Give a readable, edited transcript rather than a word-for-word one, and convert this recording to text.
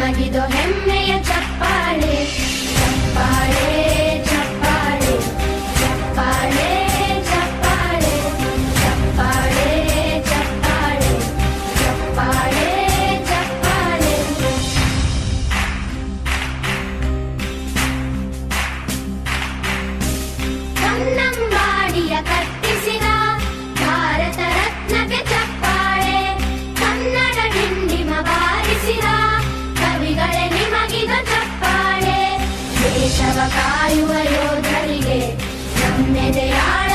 ನಿಮಗಿದು ಹೆಮ್ಮೆಯ ಚಪ್ಪಾಳೆ ಚಪ್ಪಾಳೆ ಚಪ್ಪಾಳೆ ಚಪ್ಪಾಳೆ ಚಪ್ಪಾಳೆ ಚಪ್ಪಾಳೆ ಚಪ್ಪಾಳೆ ಚಪ್ಪಾಳೆ ಚಪ್ಪಾಳೆ. ಕನ್ನಂಬಾಡಿಯ ಕಟ್ಟಿಸಿದ ಭಾರತ ರತ್ನಕ್ಕೆ ಚಪ್ಪಾಳೆ. ಕನ್ನಡ ಡಿಂಡಿಮ ಬಾರಿಸಿದ ಕವಿಗಳೇ ನಿಮಗಿದು ಚಪ್ಪಾಳೆ. ದೇಶವ ಕಾಯುವ ಯೋಧರಿಗೆ ನಮ್ಮೆದೆಯಾಳ